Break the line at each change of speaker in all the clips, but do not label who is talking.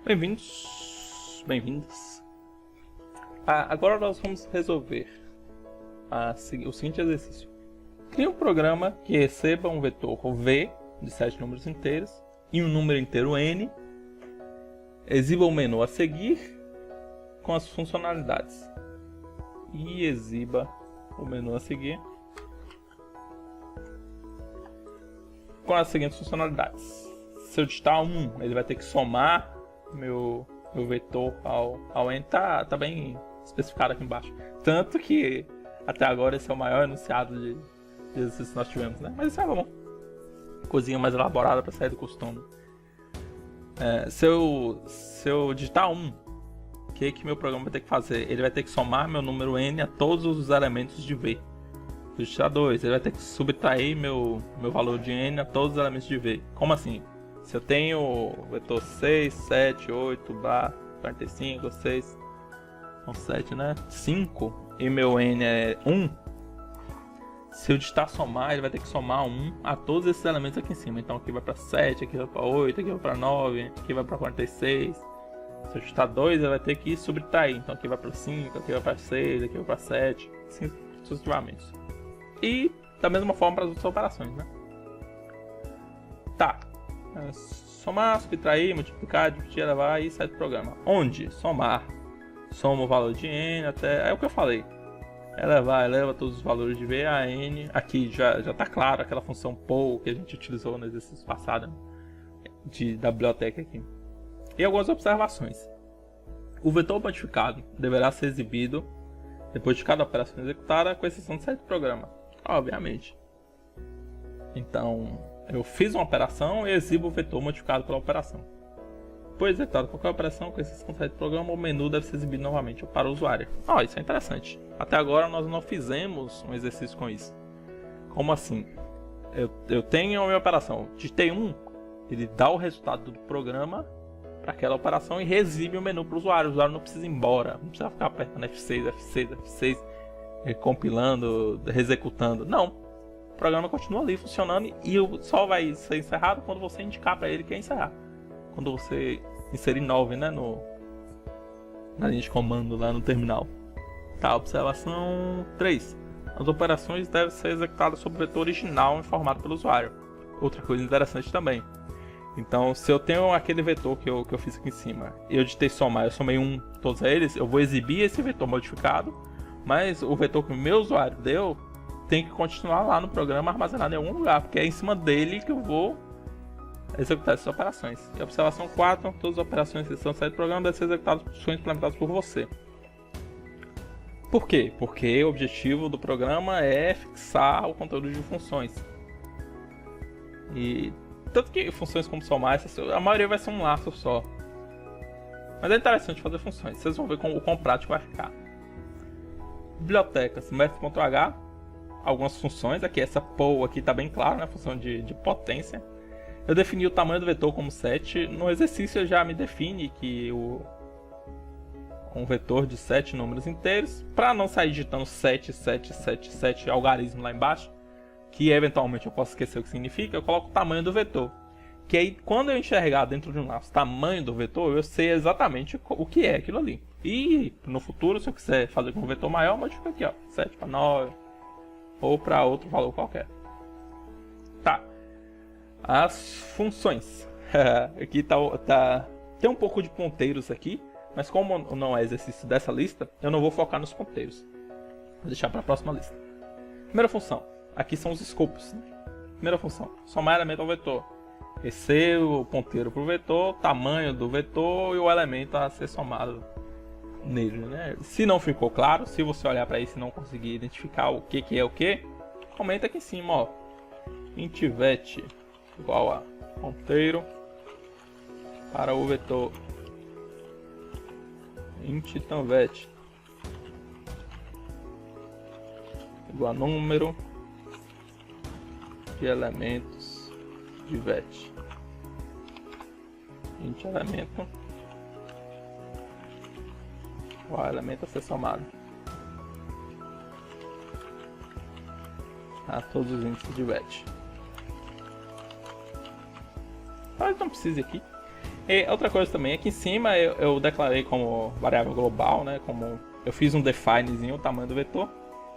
Bem-vindos, bem-vindas. Agora nós vamos resolver o seguinte exercício. Crie um programa que receba um vetor V de 7 números inteiros e um número inteiro N. Exiba o menu a seguir com as funcionalidades. E exiba o menu a seguir com as seguintes funcionalidades. Se eu digitar 1, ele vai ter que somar meu vetor ao N. Tá bem especificado aqui embaixo. Tanto que até agora esse é o maior enunciado de exercício que nós tivemos, né? Mas isso é bom. Coisinha mais elaborada para sair do costume. Se eu digitar 1, o que meu programa vai ter que fazer? Ele vai ter que somar meu número N a todos os elementos de V. Se eu digitar 2, ele vai ter que subtrair meu valor de N a todos os elementos de V. Como assim? Se eu tenho o vetor 6, 7, 8, 45, 6, são 7, né? 5 e meu N é 1. Se eu digitar somar, ele vai ter que somar 1 a todos esses elementos aqui em cima. Então aqui vai para 7, aqui vai para 8, aqui vai para 9, aqui vai para 46. Se eu digitar 2, ele vai ter que subtrair. Então aqui vai para 5, aqui vai para 6, aqui vai para 7, assim sucessivamente. E da mesma forma para as outras operações, né? Tá. Somar, subtrair, multiplicar, dividir, elevar e sair do programa. Onde? Somar. Soma o valor de N até... É o que eu falei. Elevar, eleva todos os valores de V a N. Aqui já está claro aquela função POU que a gente utilizou no exercício passado, né? Da biblioteca aqui. E algumas observações. O vetor modificado deverá ser exibido depois de cada operação executada, com exceção de sair do programa. Obviamente. Então, eu fiz uma operação e exibo o vetor modificado pela operação. Depois de executada qualquer operação, com exceção de sair do programa, o menu deve ser exibido novamente para o usuário. Isso é interessante. Até agora nós não fizemos um exercício com isso. Como assim? Eu tenho a minha operação, digitei 1, ele dá o resultado do programa para aquela operação e reexibe o menu para o usuário. O usuário não precisa ir embora, não precisa ficar apertando F6, F6, F6, compilando, executando. Não. O programa continua ali funcionando e só vai ser encerrado quando você indicar para ele que é encerrar. Quando você inserir 9, né, na linha de comando lá no terminal. Tá, observação 3. As operações devem ser executadas sobre o vetor original informado pelo usuário. Outra coisa interessante também. Então, se eu tenho aquele vetor que eu fiz aqui em cima, e eu digitei somar, eu somei todos eles, eu vou exibir esse vetor modificado, mas o vetor que o meu usuário deu tem que continuar lá no programa armazenado em algum lugar, porque é em cima dele que eu vou executar essas operações. E observação 4, todas as operações que estão saindo do programa devem ser executadas por funções implementadas por você. Por quê? Porque o objetivo do programa é fixar o conteúdo de funções. E tanto que funções como somar, a maioria vai ser um laço só. Mas é interessante fazer funções, vocês vão ver o quão prático vai ficar. Bibliotecas, math.h, algumas funções, aqui essa POU aqui está bem claro, né? Função de potência. Eu defini o tamanho do vetor como 7. No exercício já me define que um vetor de 7 números inteiros, para não sair digitando 7, 7, 7, 7 algarismo lá embaixo, que eventualmente eu posso esquecer o que significa, eu coloco o tamanho do vetor. Que aí, quando eu enxergar dentro de um laço o tamanho do vetor, eu sei exatamente o que é aquilo ali. E no futuro, se eu quiser fazer com um vetor maior, eu modifico aqui, ó, 7 para 9, ou para outro valor qualquer. Tá. As funções. Aqui tem um pouco de ponteiros aqui, mas como não é exercício dessa lista, eu não vou focar nos ponteiros. Vou deixar para a próxima lista. Primeira função. Aqui são os escopos. Primeira função. Somar elemento ao vetor. Esse é o ponteiro para o vetor, tamanho do vetor e o elemento a ser somado nele, né? Se não ficou claro, se você olhar para isso e não conseguir identificar o que é o que, comenta aqui em cima, ó. Intvet igual a ponteiro para o vetor int_tanvet igual a número de elementos de vet. Int elemento igual a elemento a ser somado a todos os índices de vet. Talvez não precise aqui. E outra coisa também, aqui em cima eu declarei como variável global, né? Como eu fiz um definezinho, o tamanho do vetor,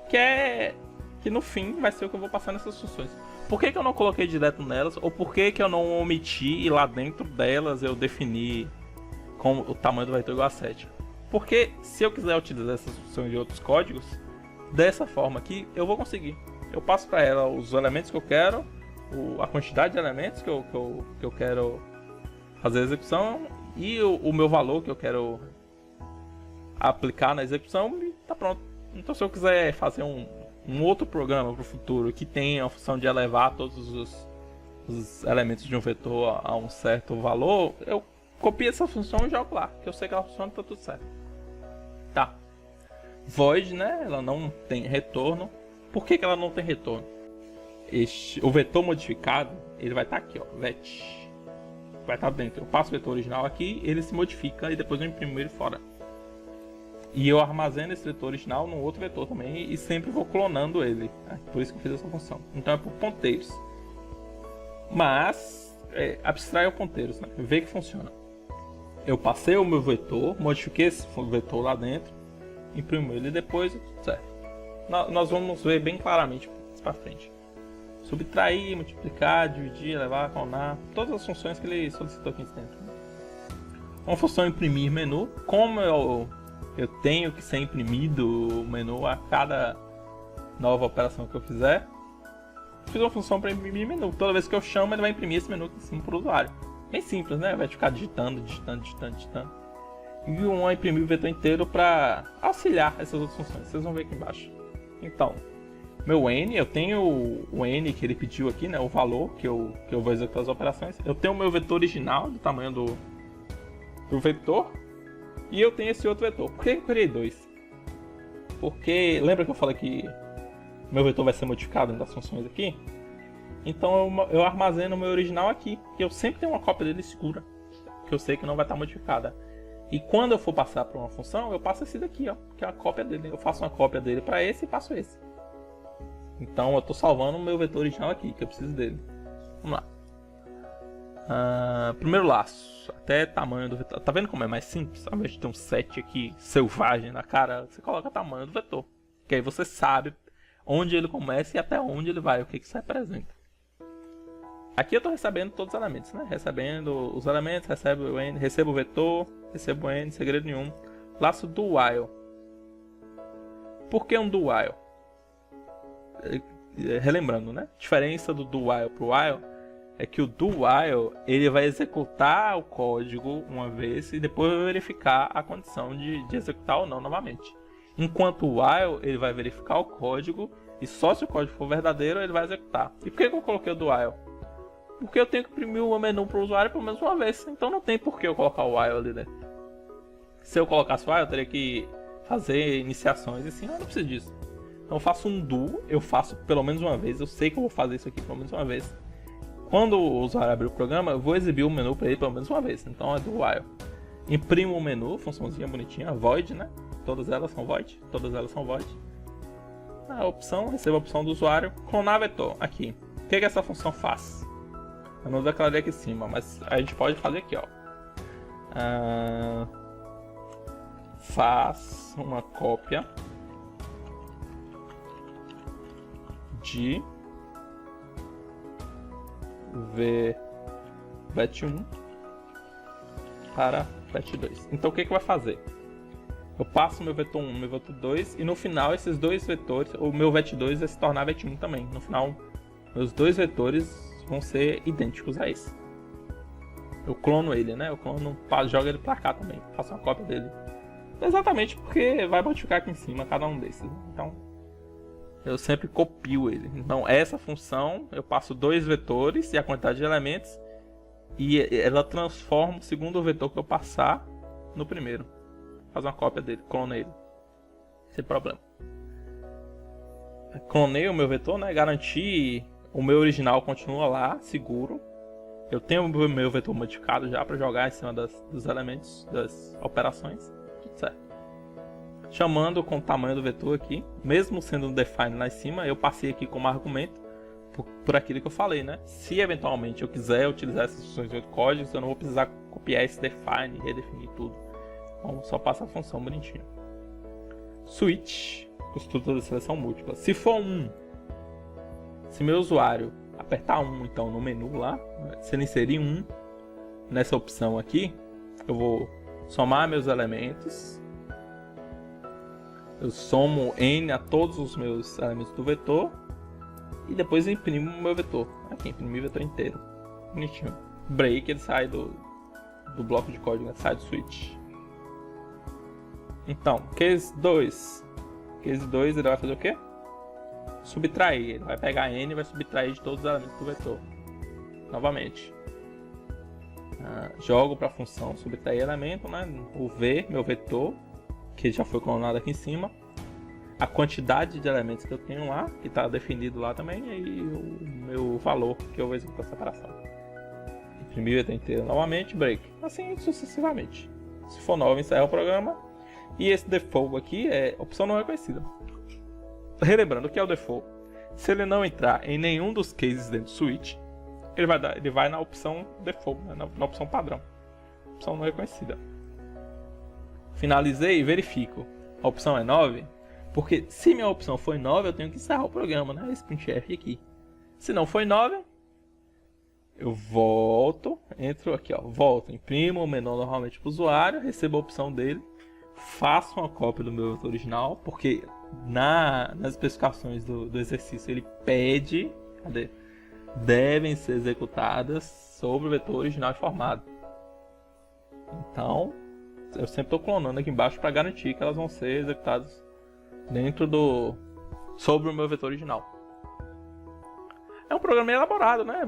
que no fim vai ser o que eu vou passar nessas funções. Por que eu não coloquei direto nelas? Ou por que eu não omiti e lá dentro delas eu defini como o tamanho do vetor igual a 7? Porque se eu quiser utilizar essas funções de outros códigos, dessa forma aqui eu vou conseguir. Eu passo para ela os elementos que eu quero, a quantidade de elementos que eu quero fazer a execução e o meu valor que eu quero aplicar na execução e tá pronto. Então se eu quiser fazer um outro programa para o futuro que tenha a função de elevar todos os elementos de um vetor a um certo valor, eu copio essa função e jogo lá, que eu sei que ela funciona e tá tudo certo. Tá. Void, né? Ela não tem retorno. Por que ela não tem retorno? O vetor modificado, ele vai estar aqui, ó, vet. Vai estar dentro. Eu passo o vetor original aqui, ele se modifica e depois eu imprimo ele fora. E eu armazeno esse vetor original num outro vetor também e sempre vou clonando ele. Por isso que eu fiz essa função. Então é por ponteiros. Mas, abstrai o ponteiros, né? Vê que funciona. Eu passei o meu vetor, modifiquei esse vetor lá dentro, imprimo ele e depois tudo certo. Nós vamos ver bem claramente para frente. Subtrair, multiplicar, dividir, elevar, clonar, todas as funções que ele solicitou aqui dentro. Uma função imprimir menu, como eu tenho que ser imprimido o menu a cada nova operação que eu fizer, fiz uma função para imprimir menu. Toda vez que eu chamo, ele vai imprimir esse menu aqui em cima para o usuário. Bem simples, né? Vai ficar digitando. E uma imprimir o vetor inteiro para auxiliar essas outras funções. Vocês vão ver aqui embaixo. Então, meu N, eu tenho o N que ele pediu aqui, né? O valor que eu vou executar as operações. Eu tenho o meu vetor original, do tamanho do vetor. E eu tenho esse outro vetor. Por que eu criei dois? Porque, lembra que eu falei que meu vetor vai ser modificado das funções aqui? Então eu armazeno o meu original aqui. Que eu sempre tenho uma cópia dele segura. Que eu sei que não vai estar modificada. E quando eu for passar para uma função, eu passo esse daqui, ó, que é a cópia dele. Eu faço uma cópia dele para esse e passo esse. Então eu estou salvando o meu vetor original aqui, que eu preciso dele. Vamos lá. Primeiro laço, até tamanho do vetor. Tá vendo como é mais simples? Ao invés de ter um set aqui selvagem na cara, você coloca o tamanho do vetor. Que aí você sabe onde ele começa e até onde ele vai, o que isso representa. Aqui eu estou recebendo todos os elementos, né? Recebendo os elementos, recebo o N, recebo o vetor, recebo o N, segredo nenhum. Laço do while. Por que um do while? Relembrando, né? A diferença do while para o while é que o do while ele vai executar o código uma vez e depois vai verificar a condição de executar ou não novamente. Enquanto o while ele vai verificar o código e só se o código for verdadeiro ele vai executar. E por que eu coloquei o do while? Porque eu tenho que imprimir o menu para o usuário pelo menos uma vez. Então não tem por que eu colocar o while ali dentro. Se eu colocasse o while eu teria que fazer iniciações e assim, eu não preciso disso. Então eu faço um do, eu faço pelo menos uma vez. Eu sei que eu vou fazer isso aqui pelo menos uma vez. Quando o usuário abrir o programa, eu vou exibir o menu para ele pelo menos uma vez. Então é do while. Imprimo o menu, funçãozinha bonitinha, void, né? Todas elas são void. A opção, recebo a opção do usuário, clonar vetor, aqui. O que essa função faz? Eu não declarei aqui em cima, mas a gente pode fazer aqui, ó. Faz uma cópia de vet1 para vet2. Então o que vai fazer? Eu passo meu vetor 1 meu vetor 2 e no final esses dois vetores, o meu vet2 vai se tornar vet1 também. No final, meus dois vetores vão ser idênticos a esse. Eu clono ele, né? Eu clono, jogo ele pra cá também. Faço uma cópia dele. Exatamente porque vai modificar aqui em cima cada um desses. Então, eu sempre copio ele. Então, essa função, eu passo dois vetores e a quantidade de elementos. E ela transforma o segundo vetor que eu passar no primeiro. Faz uma cópia dele, clona ele. Sem problema. Clonei o meu vetor, né? Garanti... O meu original continua lá, seguro. Eu tenho o meu vetor modificado já para jogar em cima dos elementos, das operações. Tudo certo. Chamando com o tamanho do vetor aqui. Mesmo sendo um define lá em cima, eu passei aqui como argumento por aquilo que eu falei, né? Se eventualmente eu quiser utilizar essas funções de outro código, eu não vou precisar copiar esse define, redefinir tudo. Então só passa a função bonitinha. Switch, construtor de seleção múltipla. Se for 1, se meu usuário apertar 1 então no menu lá, se ele inserir 1 nessa opção aqui, eu vou somar meus elementos. Eu somo n a todos os meus elementos do vetor e depois imprimo o meu vetor. Aqui, imprimir o vetor inteiro. Bonitinho. Break, ele sai do bloco de código, né? Sai do switch. Então, case 2. Case 2 ele vai fazer o quê? Subtrair. Ele vai pegar n e vai subtrair de todos os elementos do vetor. Novamente. Jogo para a função subtrair elemento, né? O v, meu vetor, que já foi clonado aqui em cima, a quantidade de elementos que eu tenho lá, que está definido lá também, e o meu valor que eu vou executar a separação. Imprimir o vetor inteiro novamente, break, assim sucessivamente. Se for 9, encerra o programa. E esse default aqui é opção não reconhecida. Relembrando o que é o default. Se ele não entrar em nenhum dos cases dentro do switch, ele vai na opção default, né? na opção padrão. Opção não reconhecida. Finalizei e verifico. A opção é 9, porque se minha opção foi 9, eu tenho que encerrar o programa, né? Esse printf aqui. Se não foi 9, eu volto, entro aqui, ó, volto, imprimo o menu normalmente para o usuário, recebo a opção dele, faço uma cópia do meu vetor original, porque nas especificações do exercício ele pede, cadê? Devem ser executadas sobre o vetor original informado. Então, eu sempre estou clonando aqui embaixo para garantir que elas vão ser executadas dentro sobre o meu vetor original. É um programa meio elaborado, né?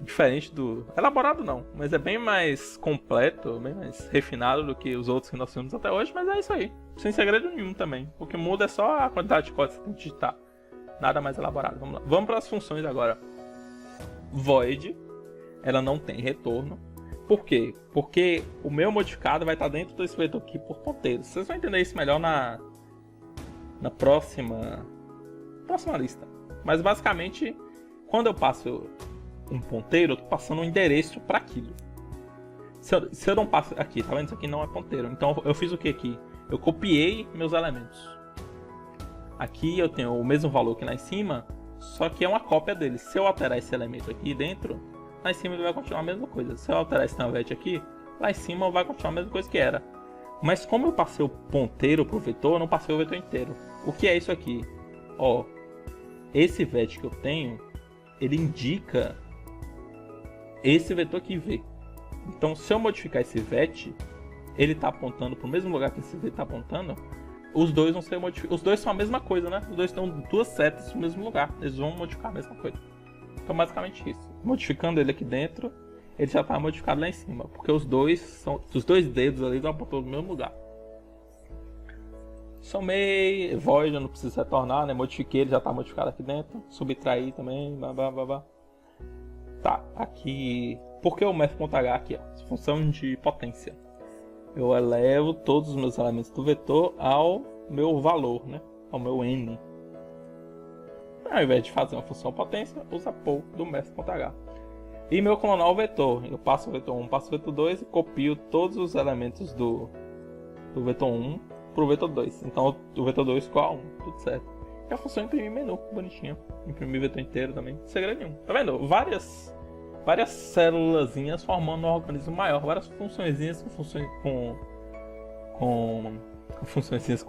Diferente do... Elaborado não, mas é bem mais completo, bem mais refinado do que os outros que nós temos até hoje, mas é isso aí. Sem segredo nenhum também. O que muda é só a quantidade de código que você tem que digitar. Nada mais elaborado. Vamos lá. Vamos para as funções agora. Void, ela não tem retorno. Por quê? Porque o meu modificado vai estar dentro desse vetor aqui por ponteiro. Vocês vão entender isso melhor na próxima lista. Mas basicamente, quando eu passo um ponteiro, eu estou passando um endereço para aquilo. Se eu não passo aqui, tá vendo? Isso aqui não é ponteiro. Então eu fiz o que aqui? Eu copiei meus elementos. Aqui eu tenho o mesmo valor que lá em cima, só que é uma cópia dele. Se eu alterar esse elemento aqui dentro, lá em cima ele vai continuar a mesma coisa. Se eu alterar esse navete aqui, lá em cima vai continuar a mesma coisa que era. Mas como eu passei o ponteiro para o vetor, eu não passei o vetor inteiro. O que é isso aqui? Ó, esse vet que eu tenho, ele indica esse vetor aqui V. Então se eu modificar esse vet, ele está apontando para o mesmo lugar que esse V está apontando. Os dois vão ser modificados. Os dois são a mesma coisa, né? Os dois estão duas setas no mesmo lugar. Eles vão modificar a mesma coisa. Então basicamente isso. Modificando ele aqui dentro, ele já está modificado lá em cima. Porque os dois dedos ali estão apontando no mesmo lugar. Somei, void, eu não preciso retornar, né? Modifiquei, ele já está modificado aqui dentro. Subtrair também, blá. Tá, aqui... Por que o math.h aqui, ó? Função de potência. Eu elevo todos os meus elementos do vetor ao meu valor, né? Ao meu n. Ao invés de fazer uma função potência, usa pool do math.h. E meu clonal vetor. Eu passo o vetor 1, passo o vetor 2 e copio todos os elementos do vetor 1 para o vetor 2. Então o vetor 2 ficou a 1, tudo certo. E a função imprimir menu, bonitinho. Imprimir o vetor inteiro também, segredo nenhum. Tá vendo? Várias célulazinhas formando um organismo maior, várias funçõezinhas com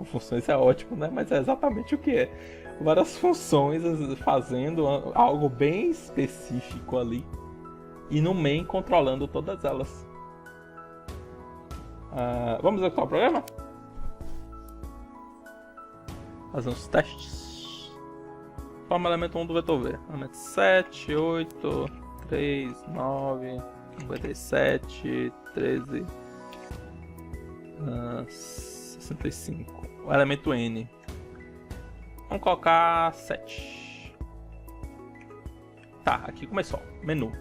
funções é ótimo, né? Mas é exatamente o que é. Várias funções fazendo algo bem específico ali e no main controlando todas elas. Vamos executar o programa? Fazer uns testes. Forma elemento 1 do vetor V. Elemento 7, 8... 3, 9, 57, 13, 65. O elemento N. Vamos colocar 7. Tá, aqui começou. Menu.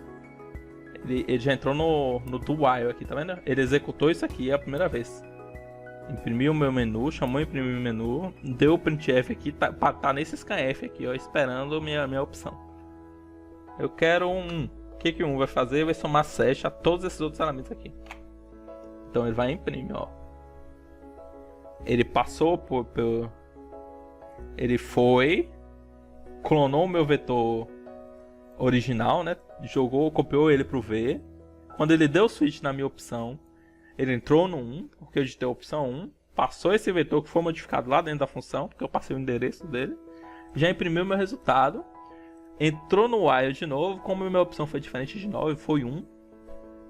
Ele já entrou no do while aqui, tá vendo? Ele executou isso aqui a primeira vez. Imprimiu o meu menu, chamou imprimir o menu, deu o printf aqui, tá nesse scanf aqui, ó, esperando minha opção. Eu quero que o 1 vai fazer? Vai somar 7 a todos esses outros elementos aqui. Então ele vai imprimir, ó. Ele passou por ele foi, clonou o meu vetor original, né? Jogou, copiou ele pro V. Quando ele deu switch na minha opção, ele entrou no 1, porque eu digitei a opção 1. Passou esse vetor que foi modificado lá dentro da função, porque eu passei o endereço dele. Já imprimiu o meu resultado. Entrou no while de novo, como a minha opção foi diferente de 9, foi 1.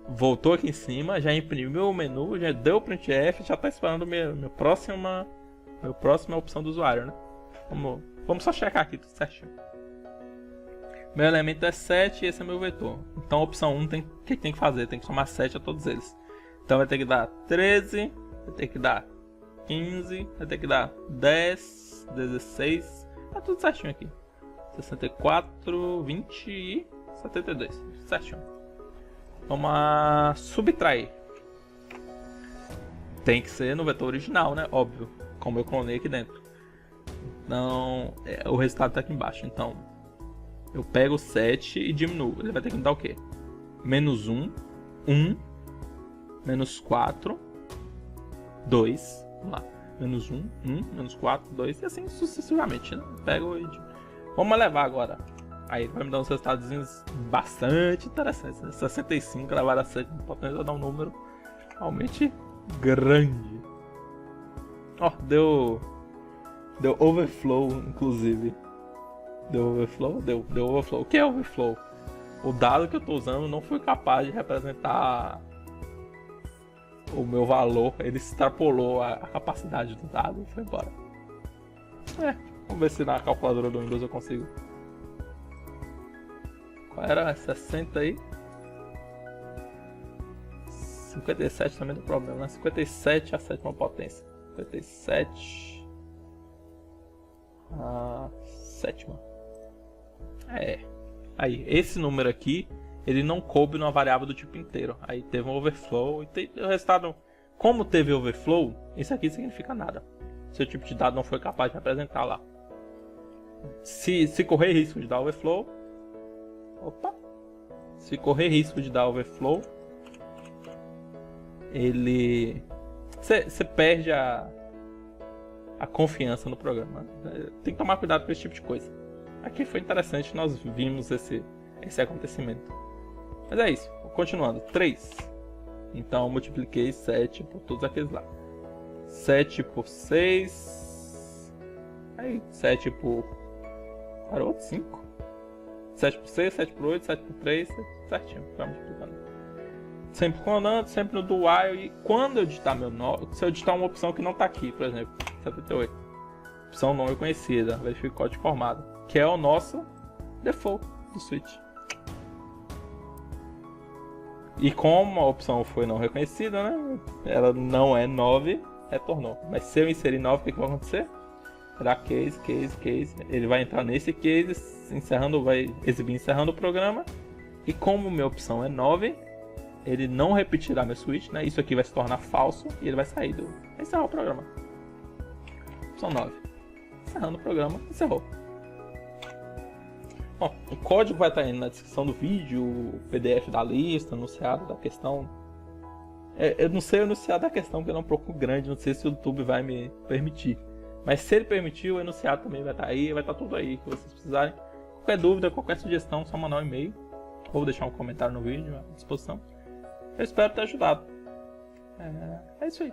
Voltou aqui em cima, já imprimiu o menu, já deu o printf, já está esperando minha próxima opção do usuário, né? Vamos só checar aqui tudo certinho. Meu elemento é 7 e esse é meu vetor. Então a opção 1 o que tem que fazer? Tem que somar 7 a todos eles. Então vai ter que dar 13, vai ter que dar 15, vai ter que dar 10, 16, tá tudo certinho aqui. 64, 20 e 72, certinho. Vamos a subtrair. Tem que ser no vetor original, né? Óbvio, como eu clonei aqui dentro. Então, o resultado tá aqui embaixo. Então, eu pego 7 e diminuo. Ele vai ter que me dar o quê? Menos 1, 1, menos 4, 2. Vamos lá. Menos 1, 1, menos 4, 2 e assim sucessivamente, né? Pego e diminuo. Vamos levar agora. Aí ele vai me dar uns resultados bastante interessantes, né? 65 elevado a 7 de potência vai dar um número realmente grande. Ó, deu overflow, inclusive. Deu overflow? Deu overflow. O que é overflow? O dado que eu estou usando não foi capaz de representar o meu valor. Ele extrapolou a capacidade do dado e foi embora. Vamos ver se na calculadora do Windows eu consigo. Qual era? 60 aí? 57 também deu problema, né? 57 a 7ª potência. 57 a 7ª. Aí, esse número aqui, ele não coube numa variável do tipo inteiro. Aí teve um overflow e o resultado, como teve overflow, isso aqui significa nada. Seu tipo de dado não foi capaz de representar lá. Se correr risco de dar overflow, se correr risco de dar overflow, você perde a confiança no programa. Tem que tomar cuidado com esse tipo de coisa. Aqui foi interessante, nós vimos esse acontecimento. Mas é isso, continuando. 3. Então eu multipliquei 7 por todos aqueles lá. 7 por 6. Aí 7 por... Parou? 5. 7 por 6, 7 por 8, 7 por 3, certinho. Vai multiplicando. Sempre clonando, sempre no do while. E quando eu digitar meu nome, se eu digitar uma opção que não está aqui, por exemplo, 78. Opção não reconhecida, verifique o código formado, que é o nosso default do switch. E como a opção foi não reconhecida, né? Ela não é 9, retornou. Mas se eu inserir 9, o que vai acontecer? Será case. Ele vai entrar nesse case, vai exibir encerrando o programa. E como minha opção é 9, ele não repetirá meu switch, né? Isso aqui vai se tornar falso e ele vai sair vai encerrar o programa. Opção 9. Encerrando o programa, encerrou. Bom, o código vai estar aí na descrição do vídeo, o PDF da lista, enunciado da questão. Eu não sei o enunciado da questão, porque é um pouco grande, não sei se o YouTube vai me permitir. Mas se ele permitir, o enunciado também vai estar aí, vai estar tudo aí que vocês precisarem. Qualquer dúvida, qualquer sugestão, só mandar um e-mail ou deixar um comentário no vídeo à disposição. Eu espero ter ajudado. É isso aí.